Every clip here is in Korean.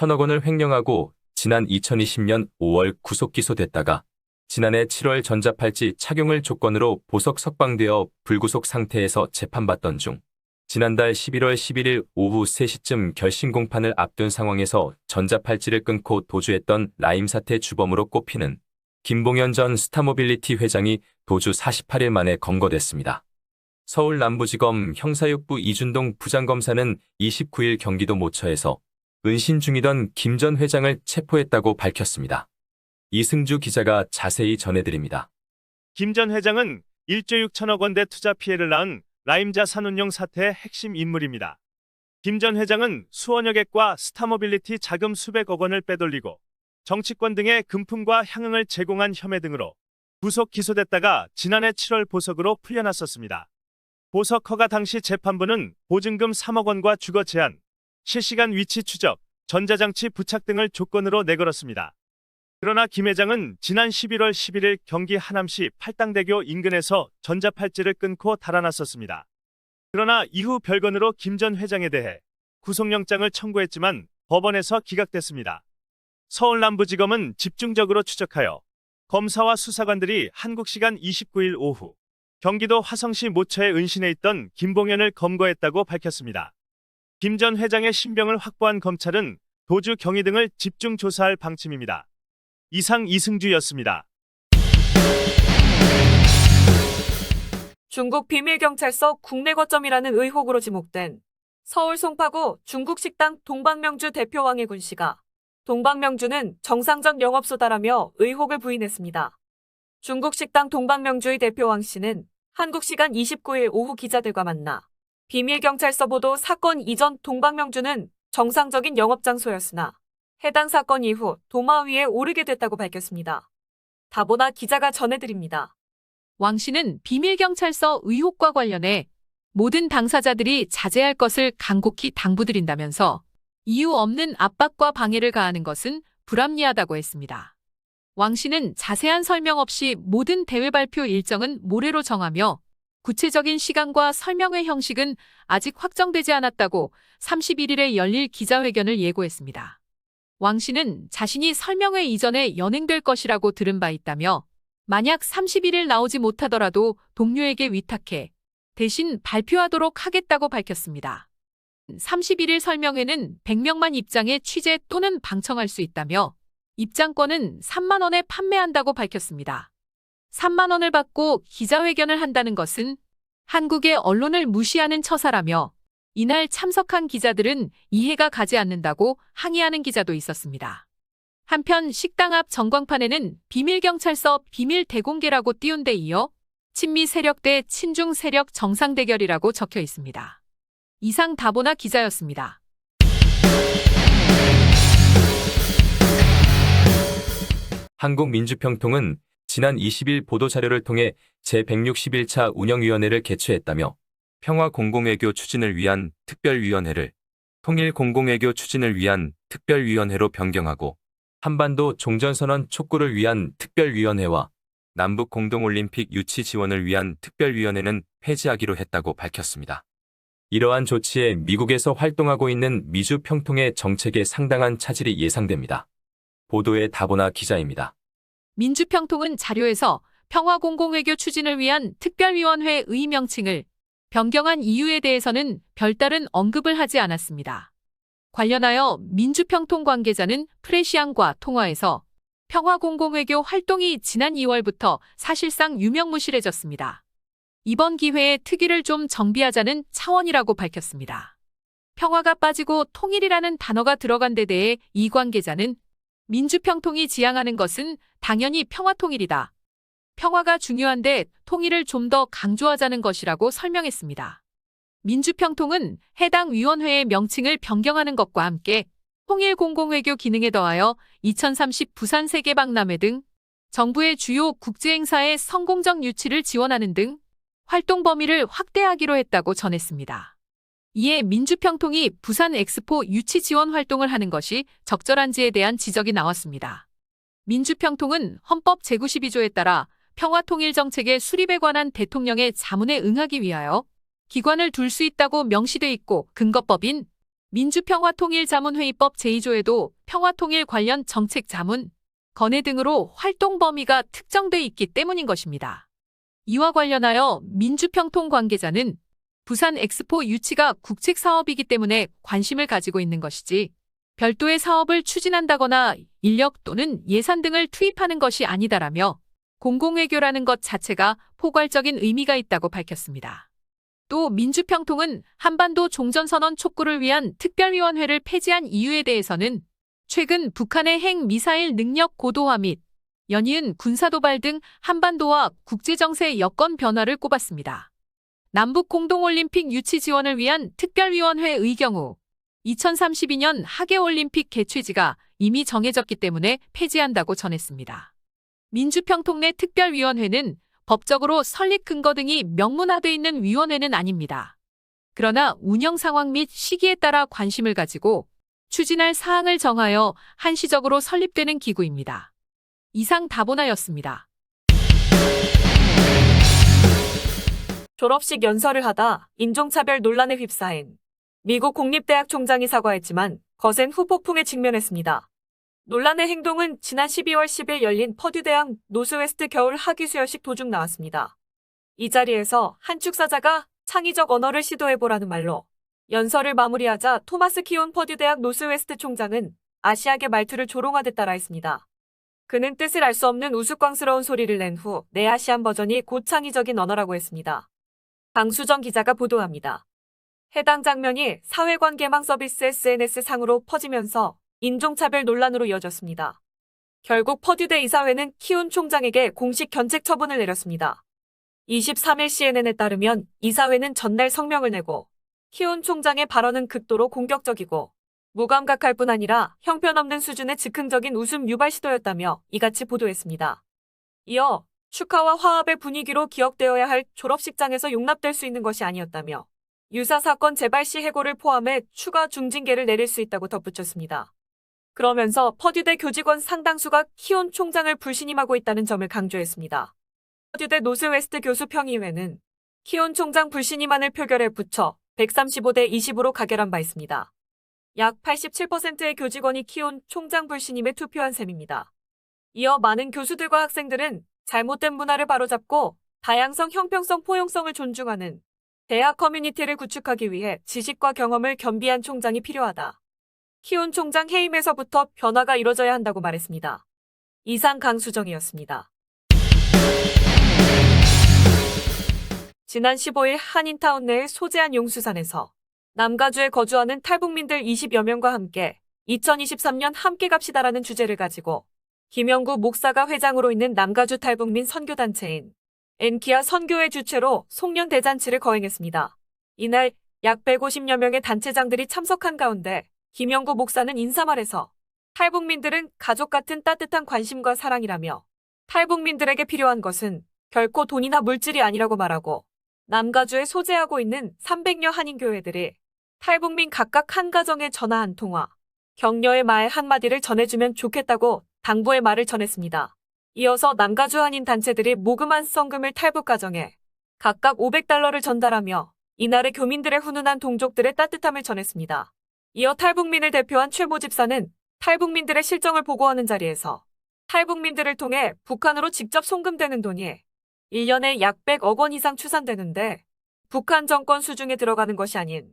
1,000억 원을 횡령하고 지난 2020년 5월 구속 기소됐다가 지난해 7월 전자팔찌 착용을 조건으로 보석 석방되어 불구속 상태에서 재판받던 중 지난달 11월 11일 오후 3시쯤 결심 공판을 앞둔 상황에서 전자팔찌를 끊고 도주했던 라임 사태 주범으로 꼽히는 김봉현 전 스타모빌리티 회장이 도주 48일 만에 검거됐습니다. 서울 남부지검 형사육부 이준동 부장검사는 29일 경기도 모처에서 은신 중이던 김 전 회장을 체포했다고 밝혔습니다. 이승주 기자가 자세히 전해드립니다. 김 전 회장은 1조 6천억 원대 투자 피해를 낳은 라임 자산운용 사태의 핵심 인물입니다. 김 전 회장은 수원여객과 스타모빌리티 자금 수백억 원을 빼돌리고 정치권 등의 금품과 향응을 제공한 혐의 등으로 구속 기소됐다가 지난해 7월 보석으로 풀려났었습니다. 보석 허가 당시 재판부는 보증금 3억 원과 주거 제한, 실시간 위치 추적, 전자장치 부착 등을 조건으로 내걸었습니다. 그러나 김 회장은 지난 11월 11일 경기 하남시 팔당대교 인근에서 전자팔찌를 끊고 달아났었습니다. 그러나 이후 별건으로 김 전 회장에 대해 구속영장을 청구했지만 법원에서 기각됐습니다. 서울 남부지검은 집중적으로 추적하여 검사와 수사관들이 한국 시간 29일 오후 경기도 화성시 모처에 은신해 있던 김봉현을 검거했다고 밝혔습니다. 김 전 회장의 신병을 확보한 검찰은 도주 경위 등을 집중 조사할 방침입니다. 이상 이승주였습니다. 중국 비밀경찰서 국내 거점이라는 의혹으로 지목된 서울 송파구 중국 식당 동방명주 대표 왕해군 씨가 동방명주는 정상적 영업소다라며 의혹을 부인했습니다. 중국 식당 동방명주의 대표 왕 씨는 한국 시간 29일 오후 기자들과 만나 비밀경찰서 보도 사건 이전 동방명주는 정상적인 영업장소였으나 해당 사건 이후 도마 위에 오르게 됐다고 밝혔습니다. 다보나 기자가 전해드립니다. 왕 씨는 비밀경찰서 의혹과 관련해 모든 당사자들이 자제할 것을 간곡히 당부드린다면서 이유 없는 압박과 방해를 가하는 것은 불합리하다고 했습니다. 왕 씨는 자세한 설명 없이 모든 대회 발표 일정은 모레로 정하며 구체적인 시간과 설명회 형식은 아직 확정되지 않았다고 31일에 열릴 기자회견을 예고했습니다. 왕 씨는 자신이 설명회 이전에 연행될 것이라고 들은 바 있다며 만약 31일 나오지 못하더라도 동료에게 위탁해 대신 발표하도록 하겠다고 밝혔습니다. 31일 설명회는 100명만 입장해 취재 또는 방청할 수 있다며 입장권은 3만 원에 판매한다고 밝혔습니다. 3만 원을 받고 기자회견을 한다는 것은 한국의 언론을 무시하는 처사라며 이날 참석한 기자들은 이해가 가지 않는다고 항의하는 기자도 있었습니다. 한편 식당 앞 전광판에는 비밀경찰서 비밀대공개라고 띄운 데 이어 친미 세력 대 친중 세력 정상 대결이라고 적혀 있습니다. 이상 다보나 기자였습니다. 한국민주평통은 지난 20일 보도자료를 통해 제161차 운영위원회를 개최했다며 평화공공외교 추진을 위한 특별위원회를 통일공공외교 추진을 위한 특별위원회로 변경하고 한반도 종전선언 촉구를 위한 특별위원회와 남북공동올림픽 유치 지원을 위한 특별위원회는 폐지하기로 했다고 밝혔습니다. 이러한 조치에 미국에서 활동하고 있는 미주평통의 정책에 상당한 차질이 예상됩니다. 보도에 다보나 기자입니다. 민주평통은 자료에서 평화공공외교 추진을 위한 특별위원회의 명칭을 변경한 이유에 대해서는 별다른 언급을 하지 않았습니다. 관련하여 민주평통 관계자는 프레시안과 통화에서 평화공공외교 활동이 지난 2월부터 사실상 유명무실해졌습니다. 이번 기회에 특위를 좀 정비하자는 차원이라고 밝혔습니다. 평화가 빠지고 통일이라는 단어가 들어간 데 대해 이 관계자는 민주평통이 지향하는 것은 당연히 평화통일이다. 평화가 중요한데 통일을 좀 더 강조하자는 것이라고 설명했습니다. 민주평통은 해당 위원회의 명칭을 변경하는 것과 함께 통일공공외교 기능에 더하여 2030 부산 세계박람회 등 정부의 주요 국제행사의 성공적 유치를 지원하는 등 활동 범위를 확대하기로 했다고 전했습니다. 이에 민주평통이 부산 엑스포 유치 지원 활동을 하는 것이 적절한지에 대한 지적이 나왔습니다. 민주평통은 헌법 제92조에 따라 평화통일정책의 수립에 관한 대통령의 자문에 응하기 위하여 기관을 둘 수 있다고 명시돼 있고 근거법인 민주평화통일자문회의법 제2조에도 평화통일 관련 정책 자문, 건의 등으로 활동 범위가 특정돼 있기 때문인 것입니다. 이와 관련하여 민주평통 관계자는 부산 엑스포 유치가 국책 사업이기 때문에 관심을 가지고 있는 것이지 별도의 사업을 추진한다거나 인력 또는 예산 등을 투입하는 것이 아니다라며 공공외교라는 것 자체가 포괄적인 의미가 있다고 밝혔습니다. 또 민주평통은 한반도 종전선언 촉구를 위한 특별위원회를 폐지한 이유에 대해서는 최근 북한의 핵미사일 능력 고도화 및 연이은 군사도발 등 한반도와 국제정세 여건 변화를 꼽았습니다. 남북 공동올림픽 유치 지원을 위한 특별위원회의 경우 2032년 하계올림픽 개최지가 이미 정해졌기 때문에 폐지한다고 전했습니다. 민주평통 내 특별위원회는 법적으로 설립 근거 등이 명문화되어 있는 위원회는 아닙니다. 그러나 운영 상황 및 시기에 따라 관심을 가지고 추진할 사항을 정하여 한시적으로 설립되는 기구입니다. 이상 다보나였습니다. 졸업식 연설을 하다 인종차별 논란에 휩싸인 미국 공립대학 총장이 사과했지만 거센 후폭풍에 직면했습니다. 논란의 행동은 지난 12월 10일 열린 퍼듀대학 노스웨스트 겨울 학위수여식 도중 나왔습니다. 이 자리에서 한 축사자가 창의적 언어를 시도해보라는 말로 연설을 마무리하자 토마스 키온 퍼듀대학 노스웨스트 총장은 아시아계 말투를 조롱하듯 따라했습니다. 그는 뜻을 알 수 없는 우스꽝스러운 소리를 낸 후 내아시안 버전이 곧 창의적인 언어라고 했습니다. 강수정 기자가 보도합니다. 해당 장면이 사회관계망 서비스 SNS상으로 퍼지면서 인종차별 논란으로 이어졌습니다. 결국 퍼듀대 이사회는 키온 총장에게 공식 견책 처분을 내렸습니다. 23일 CNN에 따르면 이사회는 전날 성명을 내고 키온 총장의 발언은 극도로 공격적이고 무감각할 뿐 아니라 형편없는 수준의 즉흥적인 웃음 유발 시도였다며 이같이 보도했습니다. 이어 축하와 화합의 분위기로 기억되어야 할 졸업식장에서 용납될 수 있는 것이 아니었다며 유사 사건 재발 시 해고를 포함해 추가 중징계를 내릴 수 있다고 덧붙였습니다. 그러면서 퍼듀대 교직원 상당수가 키온 총장을 불신임하고 있다는 점을 강조했습니다. 퍼듀대 노스웨스트 교수 평의회는 키온 총장 불신임안을 표결에 붙여 135대 20으로 가결한 바 있습니다. 약 87%의 교직원이 키온 총장 불신임에 투표한 셈입니다. 이어 많은 교수들과 학생들은 잘못된 문화를 바로잡고 다양성, 형평성, 포용성을 존중하는 대학 커뮤니티를 구축하기 위해 지식과 경험을 겸비한 총장이 필요하다. 키온 총장 해임에서부터 변화가 이뤄져야 한다고 말했습니다. 이상 강수정이었습니다. 지난 15일 한인타운 내 소재한 용수산에서 남가주에 거주하는 탈북민들 20여 명과 함께 2023년 함께 갑시다라는 주제를 가지고 김영구 목사가 회장으로 있는 남가주 탈북민 선교단체인 엔키아 선교회 주최로 송년 대잔치를 거행했습니다. 이날 약 150여 명의 단체장들이 참석한 가운데 김영구 목사는 인사말에서 탈북민들은 가족 같은 따뜻한 관심과 사랑이라며 탈북민들에게 필요한 것은 결코 돈이나 물질이 아니라고 말하고 남가주에 소재하고 있는 300여 한인교회들이 탈북민 각각 한 가정에 전화 한 통화, 격려의 말 한마디를 전해주면 좋겠다고 당부의 말을 전했습니다. 이어서 남가주 한인 단체들이 모금한 성금을 탈북 가정에 각각 $500를 전달하며 이날의 교민들의 훈훈한 동족들의 따뜻함을 전했습니다. 이어 탈북민을 대표한 최모 집사는 탈북민들의 실정을 보고하는 자리에서 탈북민들을 통해 북한으로 직접 송금되는 돈이 1년에 약 100억 원 이상 추산되는데 북한 정권 수중에 들어가는 것이 아닌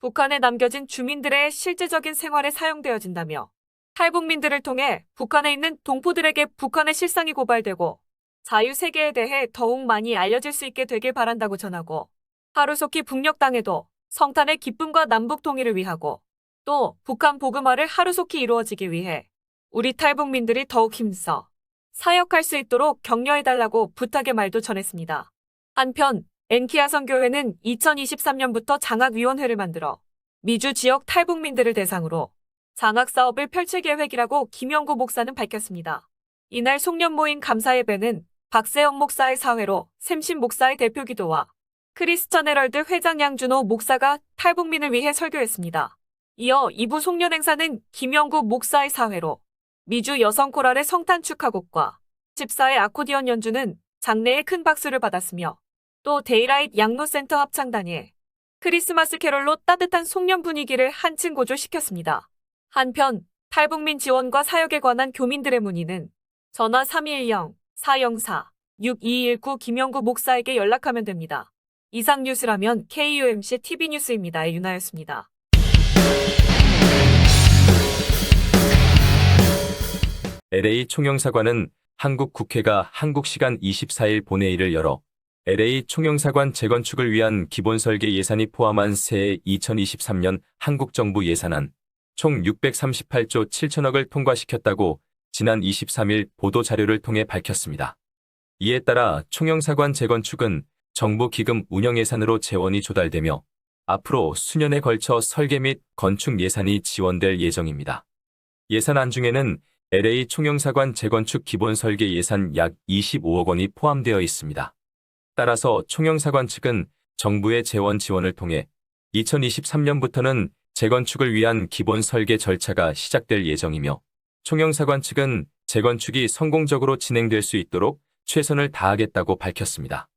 북한에 남겨진 주민들의 실제적인 생활에 사용되어진다며 탈북민들을 통해 북한에 있는 동포들에게 북한의 실상이 고발되고 자유세계에 대해 더욱 많이 알려질 수 있게 되길 바란다고 전하고 하루속히 북녘 땅에도 성탄의 기쁨과 남북 통일을 위하고 또 북한 복음화를 하루속히 이루어지기 위해 우리 탈북민들이 더욱 힘써 사역할 수 있도록 격려해달라고 부탁의 말도 전했습니다. 한편 엔키아 선교회는 2023년부터 장학위원회를 만들어 미주 지역 탈북민들을 대상으로 장학사업을 펼칠 계획이라고 김영구 목사는 밝혔습니다. 이날 송년 모임 감사예배는 박세영 목사의 사회로 샘신 목사의 대표기도와 크리스천 헤럴드 회장 양준호 목사가 탈북민을 위해 설교했습니다. 이어 2부 송년 행사는 김영구 목사의 사회로 미주 여성코랄의 성탄 축하곡과 집사의 아코디언 연주는 장내에 큰 박수를 받았으며 또 데이라이트 양로센터 합창단이 크리스마스 캐롤로 따뜻한 송년 분위기를 한층 고조시켰습니다. 한편 탈북민 지원과 사역에 관한 교민들의 문의는 전화 310-404-6219 김영구 목사에게 연락하면 됩니다. 이상 뉴스라면 KUMC TV뉴스입니다의 윤아였습니다. LA 총영사관은 한국 국회가 한국 시간 24일 본회의를 열어 LA 총영사관 재건축을 위한 기본설계 예산이 포함한 새해 2023년 한국 정부 예산안 총 638조 7천억을 통과시켰다고 지난 23일 보도자료를 통해 밝혔습니다. 이에 따라 총영사관 재건축은 정부 기금 운영 예산으로 재원이 조달되며 앞으로 수년에 걸쳐 설계 및 건축 예산이 지원될 예정입니다. 예산안 중에는 LA 총영사관 재건축 기본 설계 예산 약 25억 원이 포함되어 있습니다. 따라서 총영사관 측은 정부의 재원 지원을 통해 2023년부터는 재건축을 위한 기본 설계 절차가 시작될 예정이며 총영사관 측은 재건축이 성공적으로 진행될 수 있도록 최선을 다하겠다고 밝혔습니다.